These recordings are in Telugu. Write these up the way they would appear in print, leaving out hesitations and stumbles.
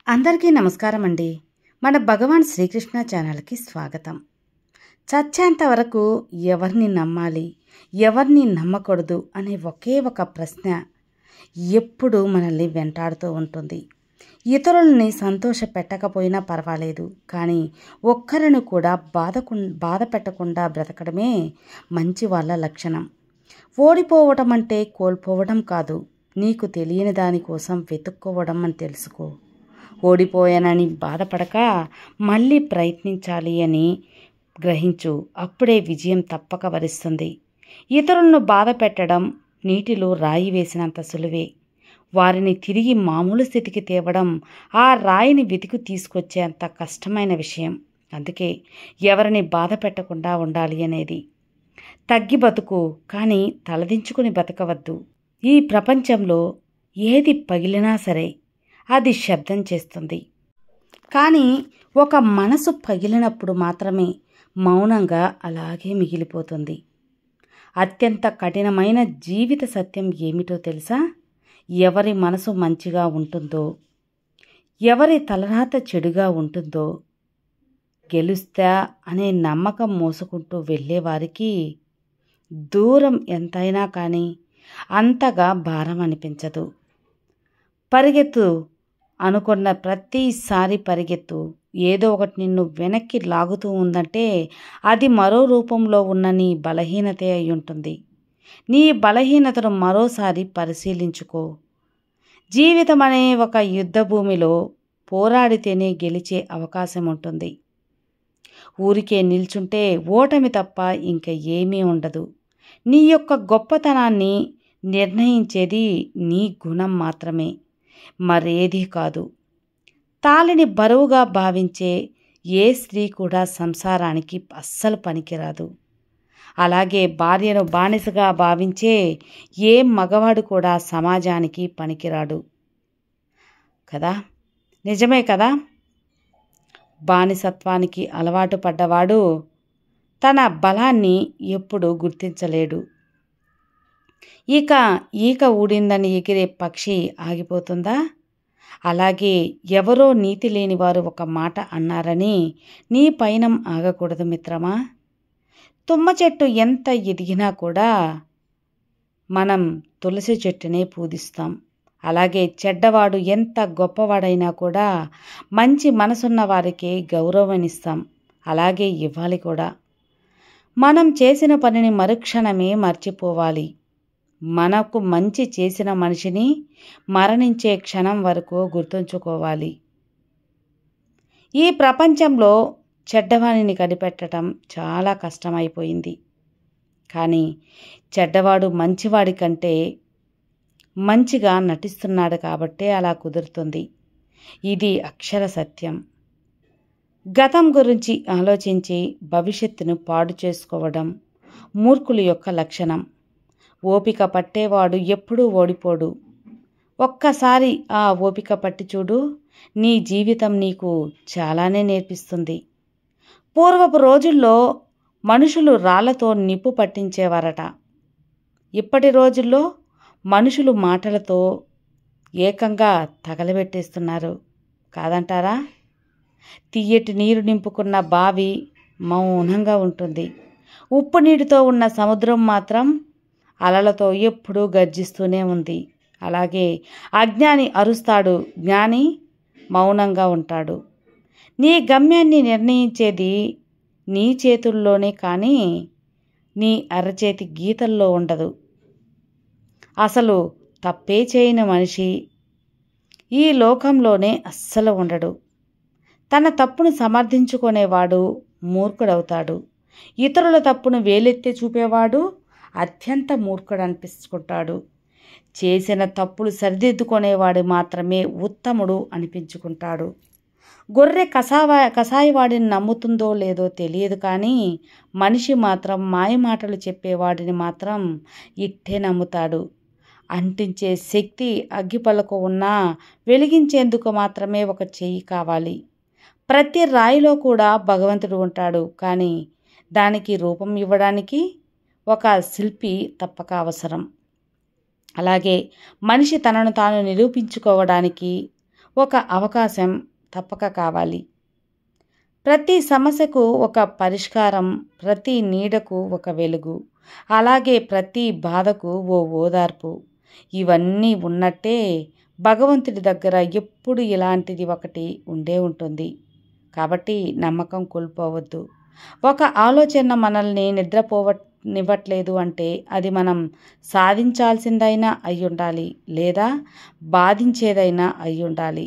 అందరికీ నమస్కారం అండి. మన భగవాన్ శ్రీకృష్ణ ఛానల్కి స్వాగతం. చచ్చేంత వరకు ఎవరిని నమ్మాలి, ఎవరిని నమ్మకూడదు అనే ఒకే ఒక ప్రశ్న ఎప్పుడూ మనల్ని వెంటాడుతూ ఉంటుంది. ఇతరులని సంతోష పెట్టకపోయినా పర్వాలేదు, కానీ ఒక్కరిని కూడా బాధ పెట్టకుండా బ్రతకడమే మంచి వాళ్ళ లక్షణం. ఓడిపోవడం అంటే కోల్పోవడం కాదు, నీకు తెలియని దానికోసం వెతుక్కోవడం అని తెలుసుకో. ఓడిపోయానని బాధపడక మళ్ళీ ప్రయత్నించాలి అని గ్రహించు. అప్పుడే విజయం తప్పక వరిస్తుంది. ఇతరులను బాధ పెట్టడం నీటిలో రాయి వేసినంత సులువే. వారిని తిరిగి మామూలు స్థితికి తేవడం ఆ రాయిని వెతికి తీసుకొచ్చేంత కష్టమైన విషయం. అందుకే ఎవరిని బాధ పెట్టకుండా ఉండాలి అనేది. తగ్గి బతుకు, కానీ తలదించుకుని బతకవద్దు. ఈ ప్రపంచంలో ఏది పగిలినా సరే అది శబ్దం చేస్తుంది, కానీ ఒక మనసు పగిలినప్పుడు మాత్రమే మౌనంగా అలాగే మిగిలిపోతుంది. అత్యంత కఠినమైన జీవిత సత్యం ఏమిటో తెలుసా? ఎవరి మనసు మంచిగా ఉంటుందో, ఎవరి తలరాత చెడుగా ఉంటుందో, గెలుస్తా అనే నమ్మకం మోసుకుంటూ వెళ్ళేవారికి దూరం ఎంతైనా కానీ అంతగా భారం అనిపించదు. పరిగెత్తు, అనుకున్న ప్రతిసారి పరిగెత్తు. ఏదో ఒకటి నిన్ను వెనక్కి లాగుతూ ఉందంటే అది మరో రూపంలో ఉన్న నీ బలహీనతే అయి ఉంటుంది. నీ బలహీనతను మరోసారి పరిశీలించుకో. జీవితం అనే ఒక యుద్ధ భూమిలో పోరాడితేనే గెలిచే అవకాశం ఉంటుంది. ఊరికే నిల్చుంటే ఓటమి తప్ప ఇంక ఏమీ ఉండదు. నీ యొక్క గొప్పతనాన్ని నిర్ణయించేది నీ గుణం మాత్రమే, మరేదీ కాదు. తాళిని బరువుగా భావించే ఏ స్త్రీ కూడా సంసారానికి అస్సలు పనికిరాదు. అలాగే భార్యను బానిసగా భావించే ఏ మగవాడు కూడా సమాజానికి పనికిరాడు కదా. నిజమే కదా. బానిసత్వానికి అలవాటు పడ్డవాడు తన బలాన్ని ఎప్పుడూ గుర్తించలేడు. ఈక ఊడిందని ఎగిరే పక్షి ఆగిపోతుందా? అలాగే ఎవరో నీతి లేనివారు ఒక మాట అన్నారని నీ పయనం ఆగకూడదు మిత్రమా. తుమ్మ చెట్టు ఎంత ఎదిగినా కూడా మనం తులసి చెట్టునే పూజిస్తాం. అలాగే చెడ్డవాడు ఎంత గొప్పవాడైనా కూడా మంచి మనసున్న వారికే గౌరవమిస్తాం. అలాగే ఇవ్వాలి కూడా. మనం చేసిన పనిని మరుక్షణమే మర్చిపోవాలి. మనకు మంచి చేసిన మనిషిని మరణించే క్షణం వరకు గుర్తుంచుకోవాలి. ఈ ప్రపంచంలో చెడ్డవాడిని కనిపెట్టడం చాలా కష్టమైపోయింది. కానీ చెడ్డవాడు మంచివాడి కంటే మంచిగా నటిస్తున్నాడు కాబట్టే అలా కుదురుతుంది. ఇది అక్షర సత్యం. గతం గురించి ఆలోచించి భవిష్యత్తును పాడు చేసుకోవడం మూర్ఖుల యొక్క లక్షణం. ఓపిక పట్టేవాడు ఎప్పుడూ ఓడిపోడు. ఒక్కసారి ఆ ఓపిక పట్టి చూడు, నీ జీవితం నీకు చాలానే నేర్పిస్తుంది. పూర్వపు రోజుల్లో మనుషులు రాళ్లతో నిప్పు పట్టించేవారట. ఇప్పటి రోజుల్లో మనుషులు మాటలతో ఏకంగా తగలబెట్టేస్తున్నారు కాదంటారా? తియ్యటి నీరు నింపుకున్న బావి మౌనంగా ఉంటుంది. ఉప్పు నీటితో ఉన్న సముద్రం మాత్రం అలలతో ఎప్పుడూ గర్జిస్తూనే ఉంది. అలాగే అజ్ఞాని అరుస్తాడు, జ్ఞాని మౌనంగా ఉంటాడు. నీ గమ్యాన్ని నిర్ణయించేది నీ చేతుల్లోనే కానీ నీ అరచేతి గీతల్లో ఉండదు. అసలు తప్పే చేయని మనిషి ఈ లోకంలోనే అస్సలు ఉండడు. తన తప్పును సమర్థించుకునేవాడు మూర్ఖుడవుతాడు. ఇతరుల తప్పును వేలెత్తి చూపేవాడు అత్యంత మూర్ఖుడు అనిపించుకుంటాడు. చేసిన తప్పులు సరిదిద్దుకునేవాడు మాత్రమే ఉత్తముడు అనిపించుకుంటాడు. గొర్రె కసాయివాడిని నమ్ముతుందో లేదో తెలియదు, కానీ మనిషి మాత్రం మాయమాటలు చెప్పేవాడిని మాత్రం ఇట్టే నమ్ముతాడు. అంటించే శక్తి అగ్గిపలకు ఉన్నా వెలిగించేందుకు మాత్రమే ఒక చెయ్యి కావాలి. ప్రతి రాయిలో కూడా భగవంతుడు ఉంటాడు, కానీ దానికి రూపం ఇవ్వడానికి ఒక శిల్పి తప్పక అవసరం. అలాగే మనిషి తనను తాను నిరూపించుకోవడానికి ఒక అవకాశం తప్పక కావాలి. ప్రతి సమస్యకు ఒక పరిష్కారం, ప్రతి నీడకు ఒక వెలుగు, అలాగే ప్రతి బాధకు ఓ ఓదార్పు. ఇవన్నీ ఉన్నట్టే భగవంతుడి దగ్గర ఎప్పుడు ఇలాంటిది ఒకటి ఉండే ఉంటుంది. కాబట్టి నమ్మకం కోల్పోవద్దు. ఒక ఆలోచన మనల్ని నిద్రపోనివ్వట్లేదు అంటే అది మనం సాధించాల్సిందైనా అయ్యుండాలి, లేదా బాధించేదైనా అయ్యుండాలి.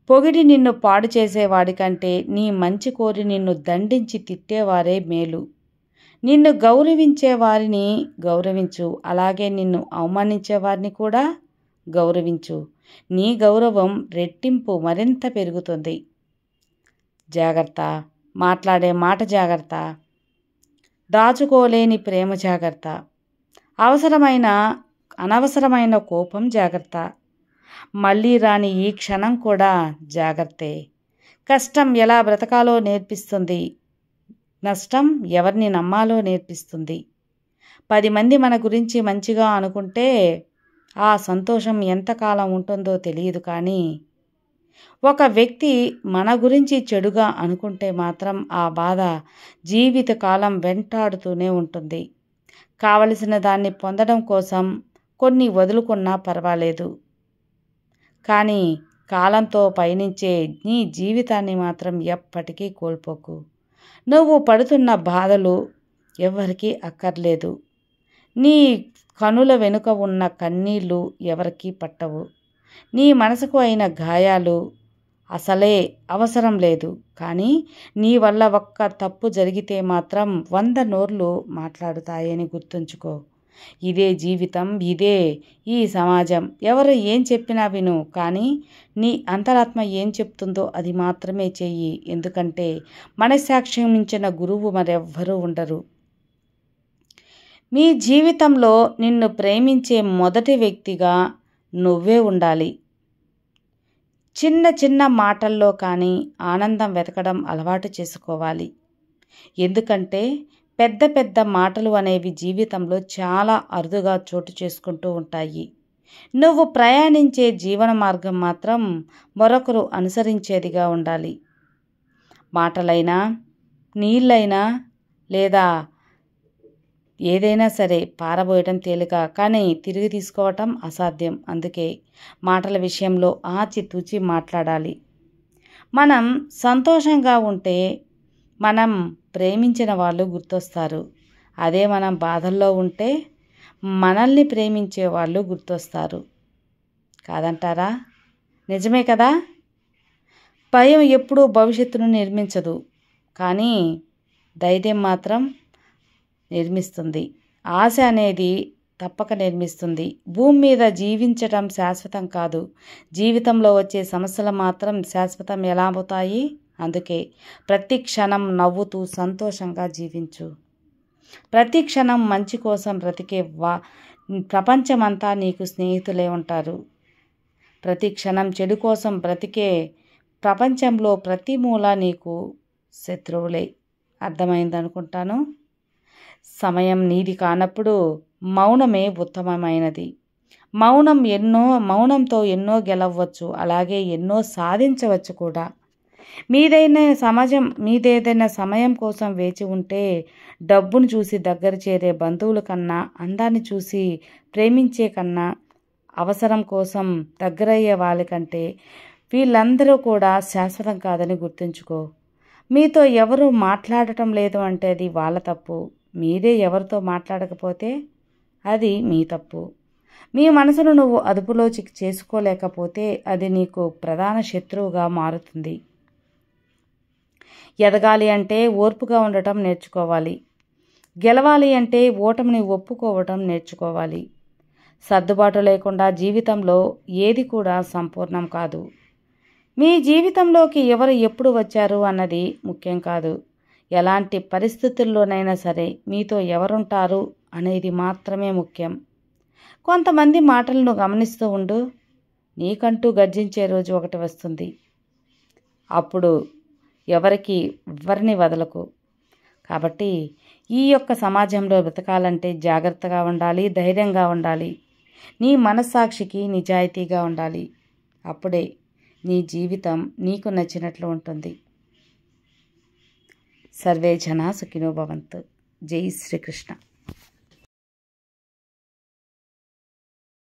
పొగిడి నిన్ను పాడు చేసేవాడికంటే నీ మంచి కోరి నిన్ను దండించి తిట్టేవారే మేలు. నిన్ను గౌరవించే వారిని గౌరవించు, అలాగే నిన్ను అవమానించే వారిని కూడా గౌరవించు. నీ గౌరవం రెట్టింపు మరింత పెరుగుతుంది. జాగ్రత్త, మాట్లాడే మాట జాగ్రత్త, దాచుకోలేని ప్రేమ జాగ్రత్త, అనవసరమైన కోపం జాగ్రత్త, మళ్ళీ రాని ఈ క్షణం కూడా జాగ్రత్తే. కష్టం ఎలా బ్రతకాలో నేర్పిస్తుంది, నష్టం ఎవరిని నమ్మాలో నేర్పిస్తుంది. 10 మంది మన గురించి మంచిగా అనుకుంటే ఆ సంతోషం ఎంతకాలం ఉంటుందో తెలియదు, కానీ ఒక వ్యక్తి మన గురించి చెడుగా అనుకుంటే మాత్రం ఆ బాధ జీవితకాలం వెంటాడుతూనే ఉంటుంది. కావలసిన దాన్ని పొందడం కోసం కొన్ని వదులుకున్నా పర్వాలేదు, కానీ కాలంతో పయనించే నీ జీవితాన్ని మాత్రం ఎప్పటికీ కోల్పోకు. నువ్వు పడుతున్న బాధలు ఎవరికీ అక్కర్లేదు. నీ కనుల వెనుక ఉన్న కన్నీళ్ళు ఎవరికీ పట్టవు. నీ మనసుకు అయిన గాయాలు అసలే అవసరం లేదు, కానీ నీ వల్ల ఒక్క తప్పు జరిగితే మాత్రం 100 నోర్లు మాట్లాడుతాయని గుర్తుంచుకో. ఇదే జీవితం, ఇదే ఈ సమాజం. ఎవరు ఏం చెప్పినా విను, కానీ నీ అంతరాత్మ ఏం చెప్తుందో అది మాత్రమే చెయ్యి. ఎందుకంటే మనస్సాక్షి మించిన గురువు మరెవ్వరూ ఉండరు. మీ జీవితంలో నిన్ను ప్రేమించే మొదటి వ్యక్తిగా నువ్వే ఉండాలి. చిన్న చిన్న మాటల్లో కానీ ఆనందం వెతకడం అలవాటు చేసుకోవాలి. ఎందుకంటే పెద్ద పెద్ద మాటలు అనేవి జీవితంలో చాలా అరుదుగా చోటు చేసుకుంటూ ఉంటాయి. నువ్వు ప్రయాణించే జీవన మార్గం మాత్రం మరొకరు అనుసరించేదిగా ఉండాలి. మాటలైనా, నీళ్ళైనా, లేదా ఏదైనా సరే పారబోయటం తేలిక, కానీ తిరిగి తీసుకోవటం అసాధ్యం. అందుకే మాటల విషయంలో ఆచితూచి మాట్లాడాలి. మనం సంతోషంగా ఉంటే మనం ప్రేమించిన వాళ్ళు గుర్తొస్తారు. అదే మనం బాధల్లో ఉంటే మనల్ని ప్రేమించే వాళ్ళు గుర్తొస్తారు. కాదంటారా? నిజమే కదా? భయం ఎప్పుడూ భవిష్యత్తును నిర్మించదు, కానీ ధైర్యం మాత్రం నిర్మిస్తుంది. ఆశ అనేది తప్పక నిర్మిస్తుంది. భూమి మీద జీవించటం శాశ్వతం కాదు, జీవితంలో వచ్చే సమస్యలు మాత్రం శాశ్వతం ఎలా అవుతాయి? అందుకే ప్రతి క్షణం నవ్వుతూ సంతోషంగా జీవించు. ప్రతి క్షణం మంచి కోసం బ్రతికే ప్రపంచమంతా నీకు స్నేహితులే ఉంటారు. ప్రతి క్షణం చెడు కోసం బ్రతికే ప్రపంచంలో ప్రతి మూల నీకు శత్రువులే. అర్థమైందనుకుంటాను. సమయం నీది కానప్పుడు మౌనమే ఉత్తమమైనది. మౌనంతో ఎన్నో గెలవచ్చు, అలాగే ఎన్నో సాధించవచ్చు కూడా. మీదేదైనా సమయం కోసం వేచి ఉంటే డబ్బును చూసి దగ్గర చేరే బంధువుల కన్నా, అందాన్ని చూసి ప్రేమించే కన్నా, అవసరం కోసం దగ్గరయ్యే వాళ్ళకంటే వీళ్ళందరూ కూడా శాశ్వతం కాదని గుర్తుంచుకో. మీతో ఎవరు మాట్లాడటం లేదు అంటే అది వాళ్ళ తప్పు. మీరే ఎవరితో మాట్లాడకపోతే అది మీ తప్పు. మీ మనసును నువ్వు అదుపులో చేసుకోలేకపోతే అది నీకు ప్రధాన శత్రువుగా మారుతుంది. ఎదగాలి అంటే ఓర్పుగా ఉండటం నేర్చుకోవాలి. గెలవాలి అంటే ఓటమిని ఒప్పుకోవటం నేర్చుకోవాలి. సర్దుబాటు లేకుండా జీవితంలో ఏది కూడా సంపూర్ణం కాదు. మీ జీవితంలోకి ఎవరు ఎప్పుడు వచ్చారు అన్నది ముఖ్యం కాదు. ఎలాంటి పరిస్థితుల్లోనైనా సరే మీతో ఎవరుంటారు అనేది మాత్రమే ముఖ్యం. కొంతమంది మాటలను గమనిస్తూ ఉండు. నీకంటూ గర్జించే రోజు ఒకటి వస్తుంది. అప్పుడు ఎవరిని వదలకు. కాబట్టి ఈ యొక్క సమాజంలో బ్రతకాలంటే జాగ్రత్తగా ఉండాలి, ధైర్యంగా ఉండాలి, నీ మనస్సాక్షికి నిజాయితీగా ఉండాలి. అప్పుడే నీ జీవితం నీకు నచ్చినట్లు ఉంటుంది. సర్వే జనా సుఖినో భవంతు. జై శ్రీకృష్ణ.